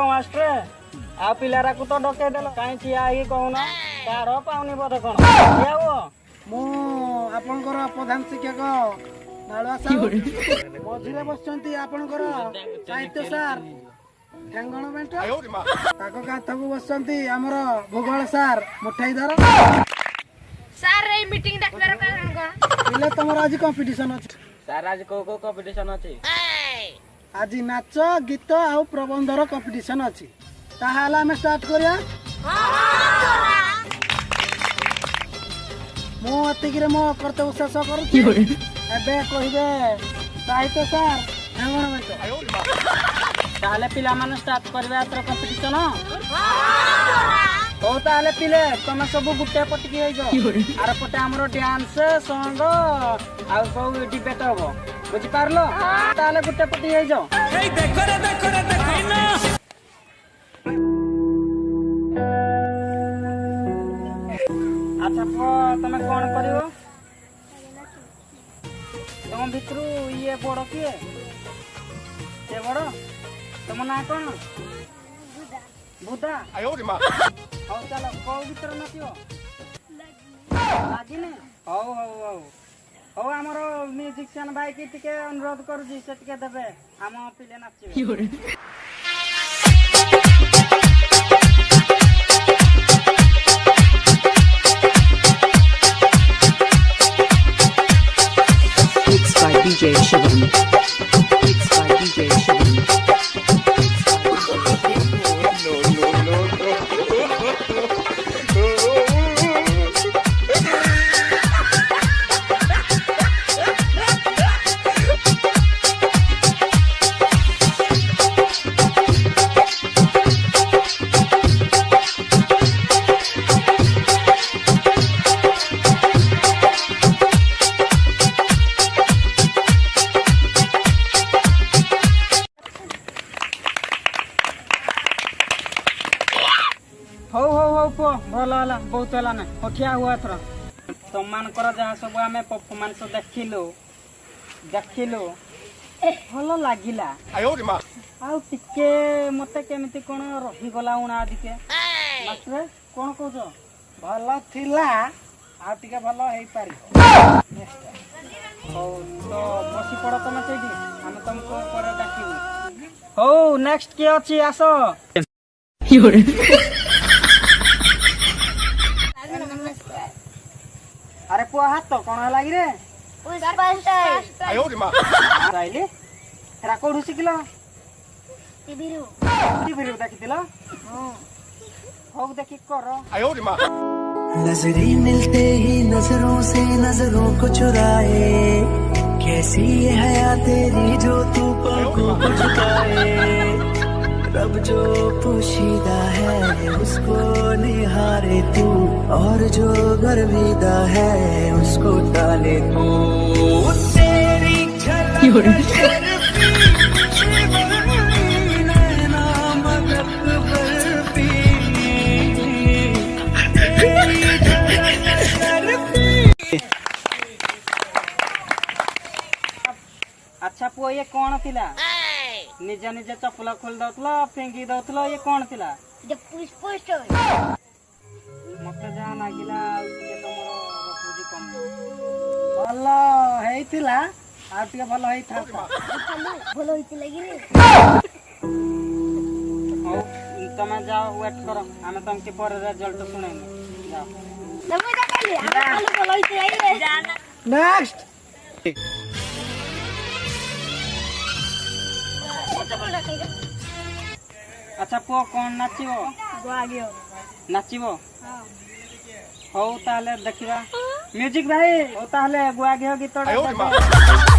Master आ पिलारा को तो decay देलो काई ठिया ही कहूना तार पाउनी बोधे कोन याओ मो आपनकर प्रधान शिक्षक नालुआ साहब मझिरे बसचंती आपनकर साहित्य सार ठेंगण बेंट ताको काथको बसचंती हमर भूगोल सार मुठाईदार सर ए मीटिंग डाकबार कारण कोन पिले तमर आज कंपटीशन अछि सर आज को कंपटीशन अछि आज नाच गीत आ प्रबंधर कंपटीशन अछि ताहाला हम स्टार्ट करिया मो अतिकिरे मो कर्तव्य शेष करूछि एबे कहिबे साहित्य सार ठेंगण बेंट ताले पिला माने स्टार्ट करबे आत्र कंपटीशन हो ताले पिले तमे सब गुटे पटकी होई जो आर पटे हमरो डांस सॉन्ग आ को डिबेट होबो बुझि पारलो ताले गुटे पटी होई जो ए देखो रे देखो ना अच्छा पो तमे कोन करिवो तम भितरु ये बड़ किए के बड़ तम ना कोन बुदा आयो रे मां हो चलो को भीतर नथियो लागिने हो हो हमरो म्यूजिशियन भाई के टिके अनुरोध करू जी से टिके देबे हम पिले नाचिबे Mixed by DJ Shivam. Mixed by DJ Shivam. हो पो भला हला बहुत हला ना उठिया हुआ थरा तुम मान कर जहा सब हमें परफॉर्मेंस देखिलो भलो लागिला आयो रे मां आ टिके मते केमिति कोन रही गला उना आदिके मास्टर कोन कहजो भलो थिला आ टिके भलो हेई पारी हो तो बसी पड़ तमे सेठी हम तुमको पर डाकिबो हो नेक्स्ट के अछि आसो अरे पो हाथ तो कोन लागि रे आयो रे मां आइले रा कोडु सिखलो टीवी रू देखितिलो हो देखि करो आयो रे मां नजरें मिलते ही नजरों से नजरों को चुराए कैसी ये हया तेरी जो तू पलकों को झुकाए रब जो पोशीदा है उसको निहारे तू और जो गर्विदा है उसको टाले तू तेरी अच्छा पुओ ये कौन थिला निजे निजे चपला खोल दउतला फेंगी दउतला ये कौन थिला जब पुलिस पोस्ट हो मते जा लागिला ये तमरो रफुजी कम भलो हेइतिला आ टिके भलो हेइ थाता भलो होइति लागि रे हो तमे जाओ वेट करो हमें तुमके पर रिजल्ट सुनेंगे जाओ नमो जा काली हम भलो होइति लागि रे जाना नेक्स्ट अच्छा पो कौन नाचिबो गुआगियो नाचिबो हो ताले देखिबा म्यूजिक भाई हो ताले गुआगियो गीतडा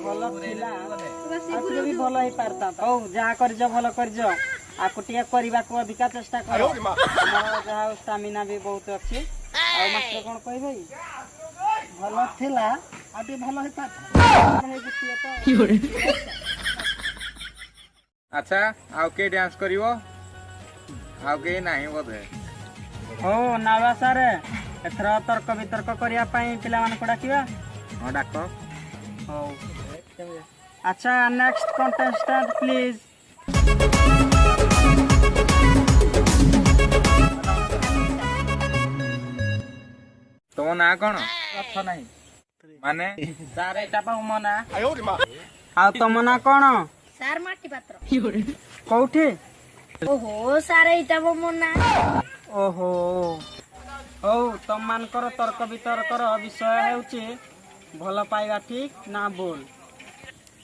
ଭଲ ଥିଲା ଆଉ ବି ଭଲ ହେଇପାରିଥାନ୍ତା। ହଉ ଯାହା କରିଛ ଭଲ କରିଛ, ଆକୁ ଟିକେ କରିବାକୁ ଅଧିକା ଚେଷ୍ଟା କର। ଆମର ଯାହା ଷ୍ଟାମିନା ବି ବହୁତ ଅଛି। ଆଉ ମାତ୍ର କଣ କହିବେ କି? ଭଲ ଥିଲା ଆଉ ଟିକେ ଭଲ ହେଇପାରିଥାନ୍ତା। ଆଚ୍ଛା ଆଉ କିଏ ଡ୍ୟାନ୍ସ କରିବ? ଆଉ କେହି ନାହିଁ ବୋଧେ। ହଉ ନାଳୁଆ ସାର୍, ଏଥର ତର୍କ ବିତର୍କ କରିବା ପାଇଁ ପିଲାମାନଙ୍କୁ ଡାକିବା। ହଁ ଡାକ। ହଉ ଆଚ୍ଛା, ନେକ୍ସଟ କଣ୍ଟେଷ୍ଟାଣ୍ଟ ପ୍ଲିଜ୍। ତମ ନାଁ କଣ? ଅର୍ଥ ନାହିଁ ମାନେ ସାର୍, ଏଇଟା ପା ମୋ ନାଁ। ଆଉ ତମ ନାଁ କଣ? ସାର୍ ମାଟି ପାତ୍ର। କୋଉଠି? ଓହୋ ସାର୍ ଏଇଟା ମୋ ନାଁ। ଓହୋ ହଉ, ତମମାନଙ୍କର ତର୍କ ବିତର୍କର ବିଷୟ ହେଉଛି ଭଲ ପାଇବା ଠିକ ନା ଭୁଲ।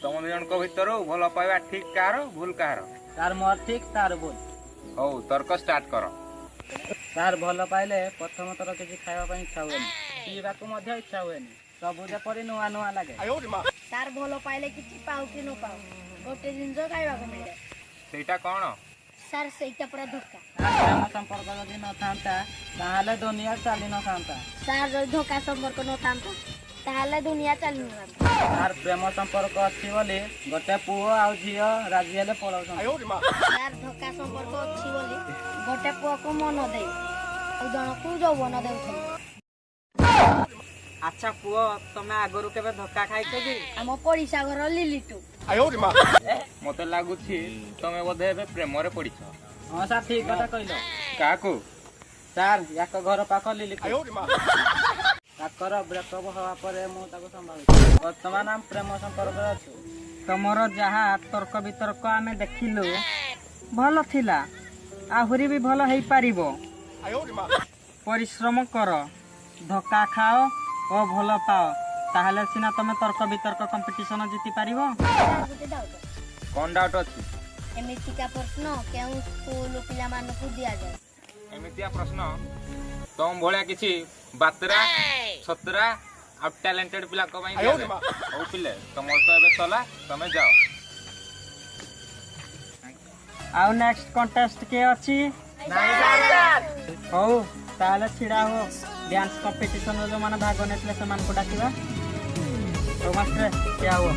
ତମ ଦି ଜଣଙ୍କ ଭିତରୁ ଭଲ ପାଇବା ଠିକ କାହାର, ଭୁଲ କାହାର? ତାର ମୋର ଠିକ ତାର ଭୁଲ। ହଉ ତର୍କ ଷ୍ଟାର୍ଟ କର। ସାର୍, ଭଲ ପାଇଲେ ପ୍ରଥମ ଥର କିଛି ଖାଇବା ପାଇଁ ଇଚ୍ଛା ହୁଏନି, ପିଇବାକୁ ମଧ୍ୟ ଇଚ୍ଛା ହୁଏନି, ସବୁ ଯେପରି ନୂଆ ନୂଆ ଲାଗେ। ସାର୍ ଭଲ ପାଇଲେ କିଛି ପାଉ କି ନ ପାଉ ଗୋଟେ ଜିନିଷ ଖାଇବାକୁ ମିଳେ। ସେଇଟା କଣ? ସାର୍ ସେଇଟା ପୁରା ଧୋକା। ପ୍ରେମ ସମ୍ପର୍କ ଯଦି ନଥାନ୍ତା ତାହେଲେ ଦୁନିଆ ଚାଲି ନଥାନ୍ତା। ସାର୍ ଯଦି ଧୋକା ସମ୍ପର୍କ ନଥାନ୍ତା ତାହେଲେ ଦୁନିଆ ଚାଲି ନଥାନ୍ତା। ସାର୍, ପ୍ରେମ ସମ୍ପର୍କ ଅଛି ବୋଲି ଗୋଟେ ପୁଅ ଆଉ ଝିଅ ରାଜି ହେଲେ ପଳାଉଛନ୍ତି। ସାର୍ ଧୋକା ସମ୍ପର୍କ ଅଛି ବୋଲି ଗୋଟେ ପୁଅକୁ ମନ ଦେଇ ଆଉ ଜଣକୁ ଯୌବନ ଦେଉଛନ୍ତି। ଆଚ୍ଛା ପୁଅ, ତମେ ଆଗରୁ କେବେ ଧୋକା ଖାଇଛ କି? ଆମ ପଡିଶା ଘର ଲିଲିଟୁ। ମତେ ଲାଗୁଛି ତମେ ବୋଧେ ଏବେ ପ୍ରେମରେ ପଡିଛ। ହଁ ସାର୍, ଠିକ କଥା କହିଲ। କାହାକୁ? ସାର୍, ୟାଙ୍କ ଘର ପାଖ ଲିଲି। ତାଙ୍କର ବ୍ରେକଅପ୍ ହେବା ପରେ ମୁଁ ତାକୁ ସମ୍ଭାଳୁଛି। ବର୍ତ୍ତମାନ ଆମେ ପ୍ରେମ ସମ୍ପର୍କରେ ଅଛୁ। ତମର ଯାହା ତର୍କ ବିତର୍କ ଆମେ ଦେଖିଲୁ ଭଲ ଥିଲା, ଆହୁରି ବି ଭଲ ହେଇପାରିବ। ପରିଶ୍ରମ କର, ଧୋକା ଖାଅ ଓ ଭଲ ପାଅ, ତାହେଲେ ସିନା ତମେ ତର୍କ ବିତର୍କ କମ୍ପିଟିସନ ଜିତି ପାରିବ। ଗୋଟେ ଡାଉଟ, କଣ ଡାଉଟ ଅଛି? ଏମିତିକା ପ୍ରଶ୍ନ କେଉଁ ସ୍କୁଲ ପିଲାମାନଙ୍କୁ ଦିଆଯାଏ? ଏମିତିଆ ପ୍ରଶ୍ନ ତମ ଭଳିଆ କିଛି ବାତରା ଛତରା ଆଉ ଟ୍ୟାଲେଣ୍ଟେଡ ପିଲାଙ୍କ ପାଇଁ ଦିଆଯାଏ। ହଉ ପିଲେ, ତମର ତ ଏବେ ସରିଲା, ତମେ ଯାଅ। ଆଉ ନେକ୍ସଟ କଣ୍ଟେଷ୍ଟ କିଏ ଅଛି? ହଉ ତାହେଲେ ଛିଡ଼ା ହୁଅ। ଡ୍ୟାନ୍ସ କମ୍ପିଟିସନରେ ଯେଉଁମାନେ ଭାଗ ନେଇଥିଲେ ସେମାନଙ୍କୁ ଡାକିବା। ହଉ ମାଷ୍ଟ୍ରେ, ଠିଆ ହୁଅ।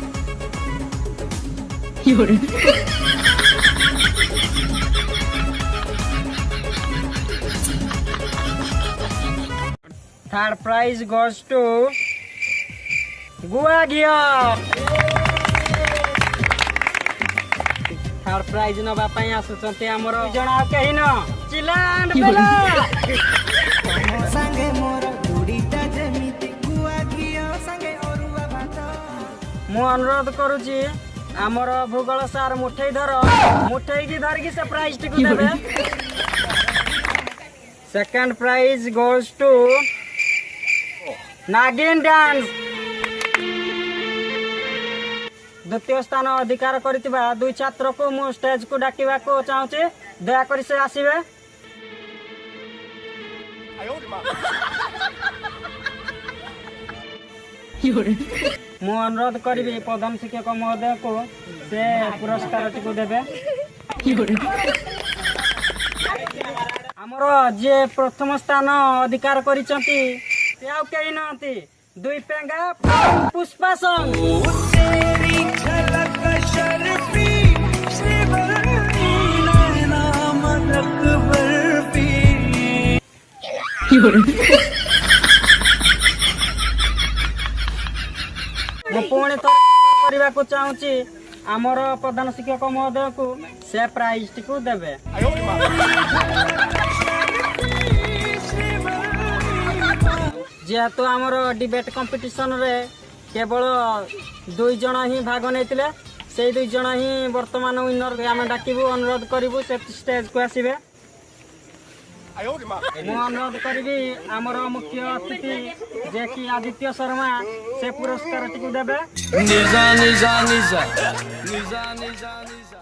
Third prize goes to ଗୁଆ ଘିଅ। ଥାର୍ଡ ପ୍ରାଇଜ ନବା ପାଇଁ ଆସୁଛନ୍ତି ଆମର ଜଣ ଆଉ କେହି ନ ଚିଲାଣ୍ଡ ବେଲା। ସାଙ୍ଗେ ମୋର ଦୁଡ଼ିଟା ଯେମିତି ଗୁଆ ଘିଅ ସାଙ୍ଗେ ଅରୁଆ ଭାତ। ମୁଁ ଅନୁରୋଧ କରୁଛି ଆମର ଭୂଗୋଳ ସାର୍ ମୁଠେଇ ଧର, ମୁଠେଇକି ଧରିକି ସେ ପ୍ରାଇଜ ଟିକୁ ଦେବେ। Second prize goes to Nagin dance. ଦ୍ୱିତୀୟ ସ୍ଥାନ ଅଧିକାର କରିଥିବା ଦୁଇ ଛାତ୍ରକୁ ମୁଁ ଷ୍ଟେଜକୁ ଡାକିବାକୁ ଚାହୁଁଛି, ଦୟାକରି ସେ ଆସିବେ। ମୁଁ ଅନୁରୋଧ କରିବି ପ୍ରଧାନ ଶିକ୍ଷକ ମହୋଦୟକୁ ସେ ପୁରସ୍କାରଟିକୁ ଦେବେ। ଆମର ଯିଏ ପ୍ରଥମ ସ୍ଥାନ ଅଧିକାର କରିଛନ୍ତି ସେ ଆଉ କେହି ନାହାନ୍ତି, ଦୁଇ ପେଙ୍ଗା ପୁଷ୍ପା ସଙ୍ଗ। तेरी झलक शर्फी श्रीवल्ली नैना मदक बर्फी। ମୁଁ ପୁଣି ଥରେ କରିବାକୁ ଚାହୁଁଛି ଆମର ପ୍ରଧାନ ଶିକ୍ଷକ ମହୋଦୟକୁ ସେ ପ୍ରାଇଜଟିକୁ ଦେବେ। ଯେହେତୁ ଆମର ଡିବେଟ୍ କମ୍ପିଟିସନରେ କେବଳ 2 ଜଣ ହିଁ ଭାଗ ନେଇଥିଲେ, ସେଇ 2 ଜଣ ହିଁ ବର୍ତ୍ତମାନ ୱିନର ଆମେ ଡାକିବୁ, ଅନୁରୋଧ କରିବୁ ସେ ଷ୍ଟେଜକୁ ଆସିବେ। ମୁଁ ଅନୁରୋଧ କରିବି ଆମର ମୁଖ୍ୟ ଅତିଥି ଯେ କି ଆଦିତ୍ୟ ଶର୍ମା ସେ ପୁରସ୍କାରଟିକୁ ଦେବେ। निजा निजा निजा निजा निजा निजा